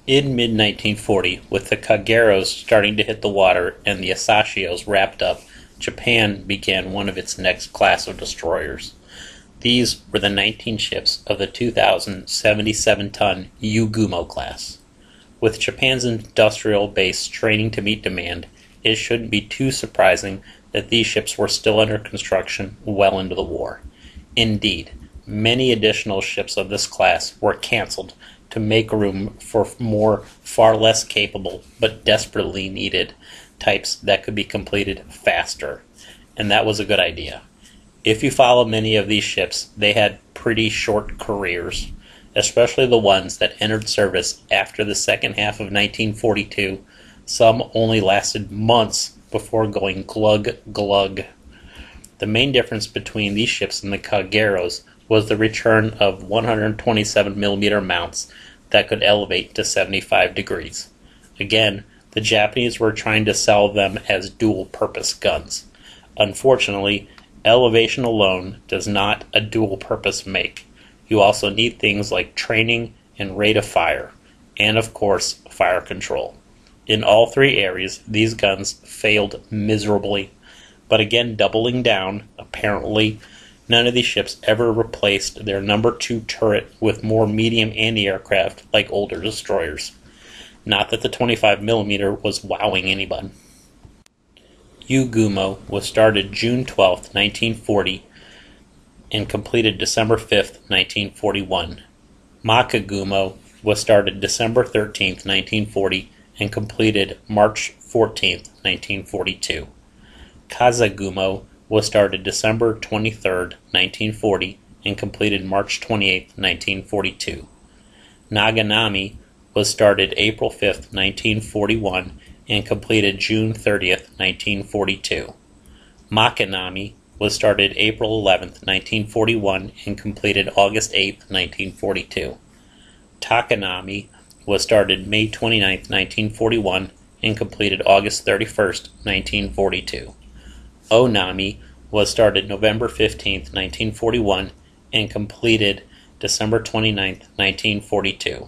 In mid-1940, with the Kageros starting to hit the water and the Asashios wrapped up, Japan began one of its next class of destroyers. These were the 19 ships of the 2,077-ton Yugumo class. With Japan's industrial base straining to meet demand, it shouldn't be too surprising that these ships were still under construction well into the war. Indeed, many additional ships of this class were canceled to make room for more far less capable but desperately needed types that could be completed faster, and that was a good idea. If you follow many of these ships, they had pretty short careers, especially the ones that entered service after the second half of 1942. Some only lasted months before going glug. The main difference between these ships and the Kageros was the return of 127mm mounts that could elevate to 75 degrees. Again, the Japanese were trying to sell them as dual-purpose guns. Unfortunately, elevation alone does not a dual-purpose make. You also need things like training and rate of fire, and of course, fire control. In all three areas, these guns failed miserably. But again, doubling down, apparently, none of these ships ever replaced their number 2 turret with more medium anti-aircraft like older destroyers. Not that the 25mm was wowing anyone. Yugumo was started June 12, 1940, and completed December 5, 1941. Makagumo was started December 13, 1940, and completed March 14, 1942. Kazagumo was started December 23, 1940, and completed March 28, 1942. Naganami was started April 5, 1941, and completed June 30, 1942. Makanami was started April 11, 1941, and completed August 8, 1942. Takanami was started May 29, 1941, and completed August 31, 1942. Onami was started November 15, 1941, and completed December 29, 1942.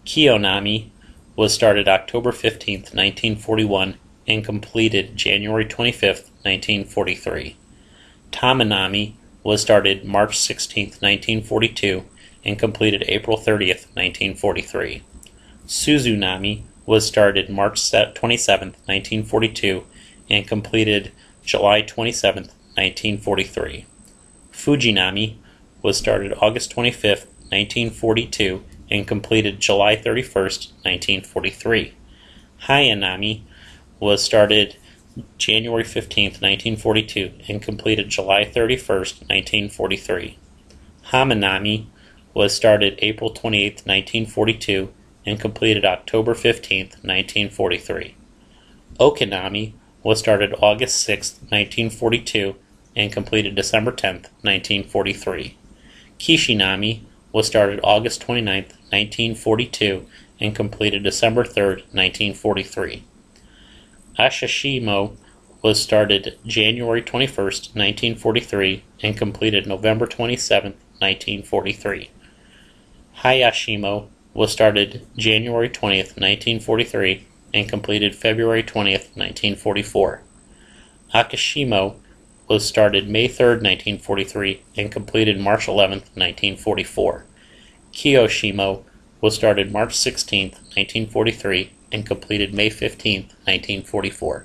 Kiyonami was started October 15, 1941, and completed January 25, 1943. Tamanami was started March 16, 1942, and completed April 30, 1943. Suzunami was started March 27, 1942, and completed July 27, 1943. Fujinami was started August 25, 1942, and completed July 31, 1943. Hayanami was started January 15, 1942, and completed July 31, 1943. Hamanami was started April 28, 1942, and completed October 15, 1943. Okinami was started August 6, 1942, and completed December 10, 1943. Kishinami was started August 29, 1942, and completed December 3, 1943. Ashashimo was started January 21, 1943, and completed November 27, 1943. Hayashimo was started January 20, 1943, and completed February 20, 1944. Akishimo was started May 3, 1943, and completed March 11, 1944. Kiyoshimo was started March 16, 1943, and completed May 15, 1944.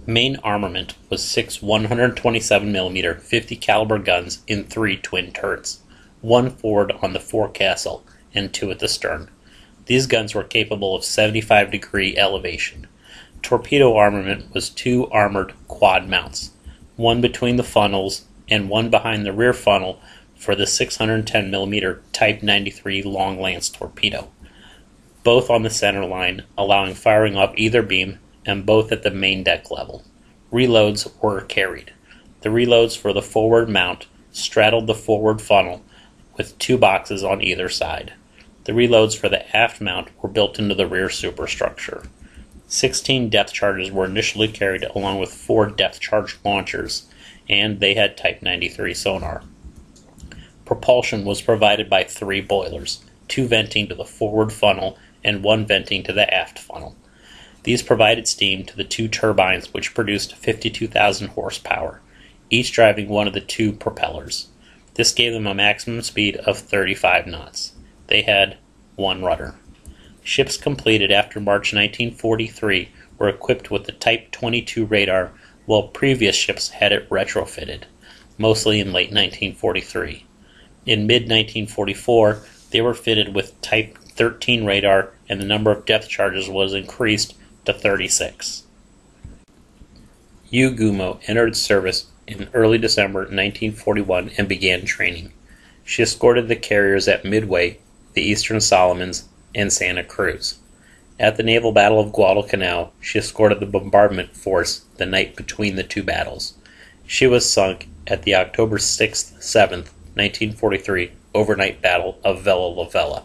Main armament was 6 127mm 50 caliber guns in 3 twin turrets, 1 forward on the forecastle and 2 at the stern. These guns were capable of 75-degree elevation. Torpedo armament was 2 armored quad mounts, 1 between the funnels and 1 behind the rear funnel for the 610mm Type 93 Long Lance torpedo, both on the center line, allowing firing off either beam, and both at the main deck level. Reloads were carried. The reloads for the forward mount straddled the forward funnel with 2 boxes on either side. The reloads for the aft mount were built into the rear superstructure. 16 depth charges were initially carried along with 4 depth charge launchers, and they had Type 93 sonar. Propulsion was provided by 3 boilers, 2 venting to the forward funnel and 1 venting to the aft funnel. These provided steam to the 2 turbines, which produced 52,000 horsepower, each driving one of the 2 propellers. This gave them a maximum speed of 35 knots. They had 1 rudder. Ships completed after March 1943 were equipped with the Type 22 radar, while previous ships had it retrofitted, mostly in late 1943. In mid-1944, they were fitted with Type 13 radar, and the number of depth charges was increased to 36. U-Gumo entered service in early December 1941 and began training. She escorted the carriers at Midway, the Eastern Solomons, and Santa Cruz. At the naval battle of Guadalcanal, she escorted the bombardment force the night between the 2 battles. She was sunk at the October 6th-7th, 1943 overnight battle of Vella La Vella.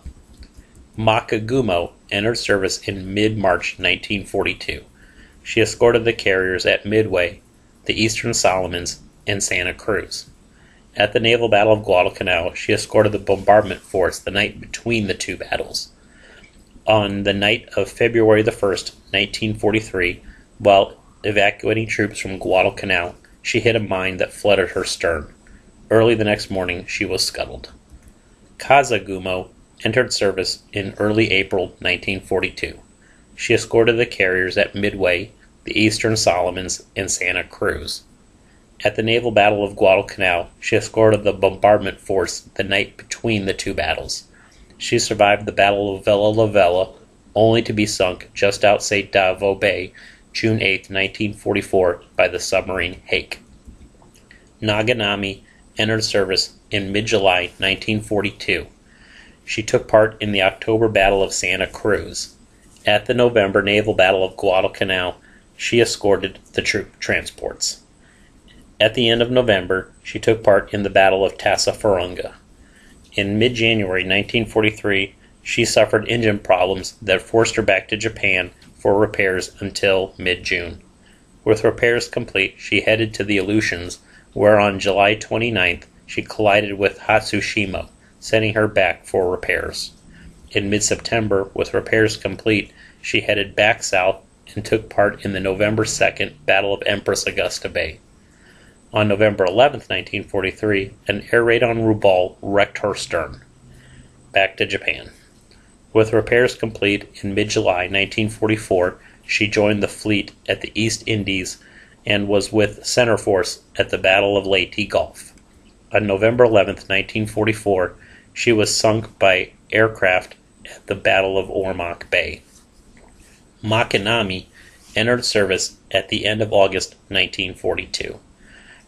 Makagumo entered service in mid-March 1942. She escorted the carriers at Midway, the Eastern Solomons, and Santa Cruz. At the naval battle of Guadalcanal, she escorted the bombardment force the night between the 2 battles. On the night of February 1st, 1943, while evacuating troops from Guadalcanal, she hit a mine that flooded her stern. Early the next morning, she was scuttled. Kazagumo entered service in early April 1942. She escorted the carriers at Midway, the Eastern Solomons, and Santa Cruz. At the naval battle of Guadalcanal, she escorted the bombardment force the night between the 2 battles. She survived the Battle of Vella La Vella, only to be sunk just outside Davao Bay, June 8, 1944, by the submarine Hake. Naganami entered service in mid-July 1942. She took part in the October Battle of Santa Cruz. At the November naval battle of Guadalcanal, she escorted the troop transports. At the end of November, she took part in the Battle of Tassafaronga. In mid-January 1943, she suffered engine problems that forced her back to Japan for repairs until mid-June. With repairs complete, she headed to the Aleutians, where on July 29th she collided with Hatsushima, sending her back for repairs. In mid-September, with repairs complete, she headed back south and took part in the November 2nd Battle of Empress Augusta Bay. On November 11, 1943, an air raid on Rabaul wrecked her stern. Back to Japan. With repairs complete in mid-July 1944, she joined the fleet at the East Indies and was with Center Force at the Battle of Leyte Gulf. On November 11, 1944, she was sunk by aircraft at the Battle of Ormoc Bay. Makinami entered service at the end of August 1942.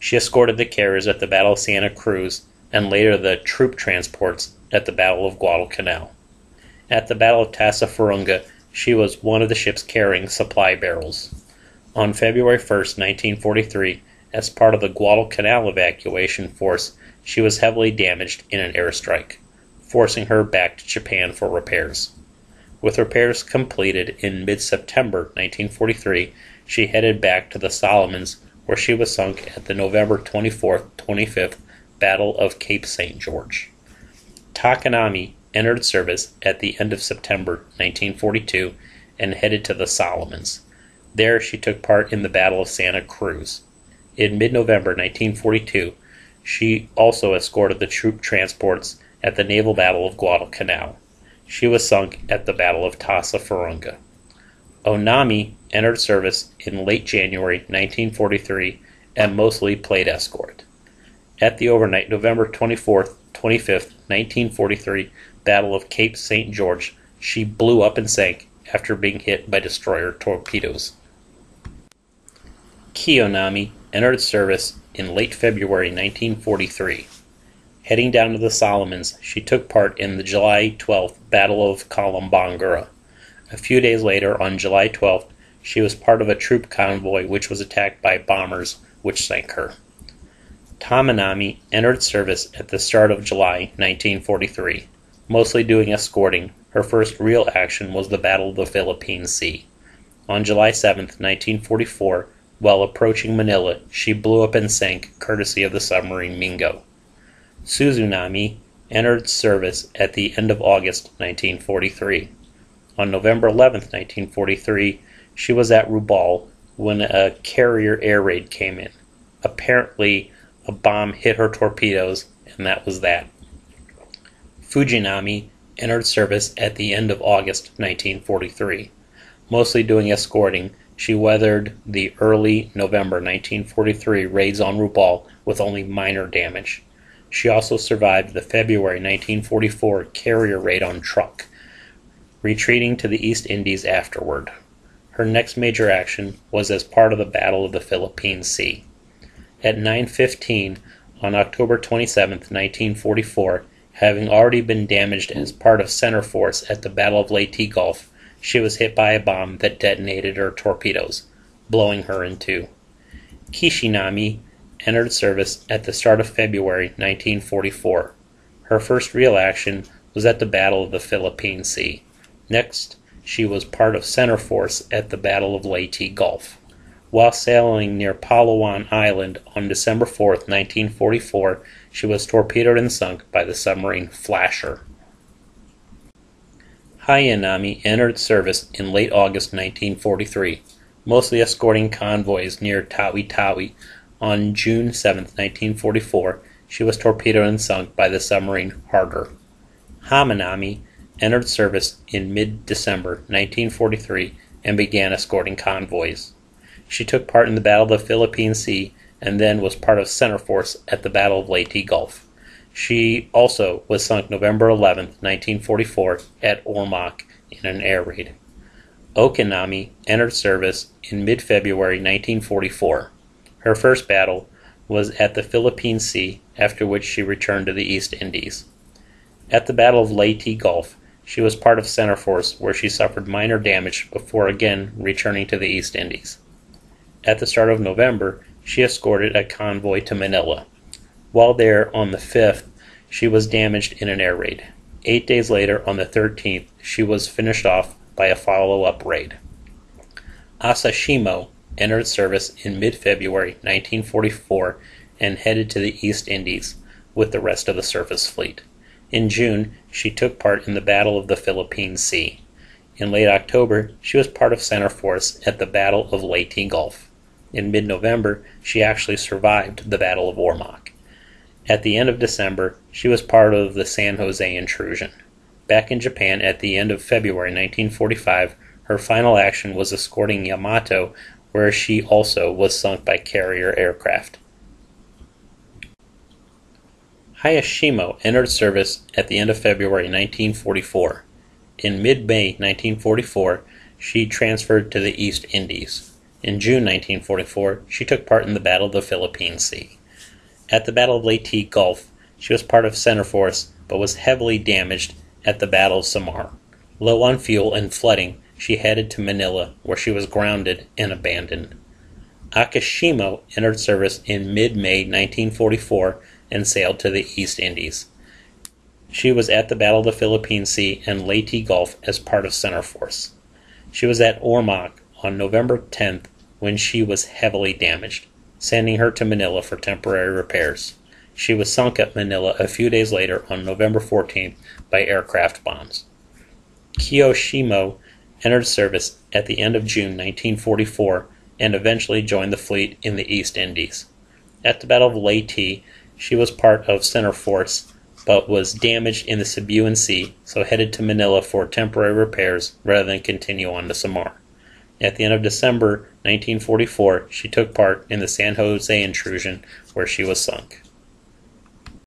She escorted the carriers at the Battle of Santa Cruz and later the troop transports at the Battle of Guadalcanal. At the Battle of Tassafaronga, she was one of the ships carrying supply barrels. On February 1, 1943, as part of the Guadalcanal evacuation force, she was heavily damaged in an airstrike, forcing her back to Japan for repairs. With repairs completed in mid-September 1943, she headed back to the Solomons, where she was sunk at the November 24th-25th Battle of Cape St. George. Takanami entered service at the end of September 1942 and headed to the Solomons. There she took part in the Battle of Santa Cruz. In mid-November 1942, she also escorted the troop transports at the naval battle of Guadalcanal. She was sunk at the Battle of Tassafaronga. Onami entered service in late January 1943 and mostly played escort. At the overnight November 24th-25th, 1943 Battle of Cape St. George, she blew up and sank after being hit by destroyer torpedoes. Kiyonami entered service in late February 1943. Heading down to the Solomons, she took part in the July 12th Battle of Kalombangura. A few days later, on July 12th, she was part of a troop convoy which was attacked by bombers, which sank her. Tamanami entered service at the start of July 1943. Mostly doing escorting, her first real action was the Battle of the Philippine Sea. On July 7, 1944, while approaching Manila, she blew up and sank, courtesy of the submarine Mingo. Suzunami entered service at the end of August 1943. On November 11, 1943, she was at Rabaul when a carrier air raid came in. Apparently, a bomb hit her torpedoes, and that was that. Fujinami entered service at the end of August 1943. Mostly doing escorting, she weathered the early November 1943 raids on Rabaul with only minor damage. She also survived the February 1944 carrier raid on Truk, retreating to the East Indies afterward. Her next major action was as part of the Battle of the Philippine Sea. At 9:15 on October 27, 1944, having already been damaged as part of center force at the Battle of Leyte Gulf, she was hit by a bomb that detonated her torpedoes, blowing her in two. Kishinami entered service at the start of February 1944. Her first real action was at the Battle of the Philippine Sea. Next, she was part of center force at the Battle of Leyte Gulf. While sailing near Palawan Island on December 4, 1944, she was torpedoed and sunk by the submarine Flasher. Hayanami entered service in late August 1943, mostly escorting convoys near Tawi-Tawi. On June 7, 1944, she was torpedoed and sunk by the submarine Harder. Hamanami entered service in mid-December 1943 and began escorting convoys. She took part in the Battle of the Philippine Sea and then was part of center force at the Battle of Leyte Gulf. She also was sunk November 11, 1944 at Ormoc in an air raid. Okinami entered service in mid-February 1944. Her first battle was at the Philippine Sea, after which she returned to the East Indies. At the Battle of Leyte Gulf, she was part of center force where she suffered minor damage before again returning to the East Indies. At the start of November, she escorted a convoy to Manila. While there on the 5th, she was damaged in an air raid. 8 days later, on the 13th, she was finished off by a follow-up raid. Asashimo entered service in mid-February 1944 and headed to the East Indies with the rest of the surface fleet. In June, she took part in the Battle of the Philippine Sea. In late October, she was part of center force at the Battle of Leyte Gulf. In mid-November, she actually survived the Battle of Ormoc. At the end of December, she was part of the San Jose intrusion. Back in Japan at the end of February 1945, her final action was escorting Yamato, where she also was sunk by carrier aircraft. Hayashimo entered service at the end of February 1944. In mid-May 1944, she transferred to the East Indies. In June 1944, she took part in the Battle of the Philippine Sea. At the Battle of Leyte Gulf, she was part of center force, but was heavily damaged at the Battle of Samar. Low on fuel and flooding, she headed to Manila, where she was grounded and abandoned. Akishimo entered service in mid-May 1944 and sailed to the East Indies. She was at the Battle of the Philippine Sea and Leyte Gulf as part of center force. She was at Ormoc on November 10th when she was heavily damaged, sending her to Manila for temporary repairs. She was sunk at Manila a few days later on November 14th by aircraft bombs. Kiyoshimo entered service at the end of June 1944 and eventually joined the fleet in the East Indies. At the Battle of Leyte, she was part of center force but was damaged in the Sibuyan Sea, so headed to Manila for temporary repairs rather than continue on to Samar. At the end of December 1944, she took part in the San Jose intrusion, where she was sunk.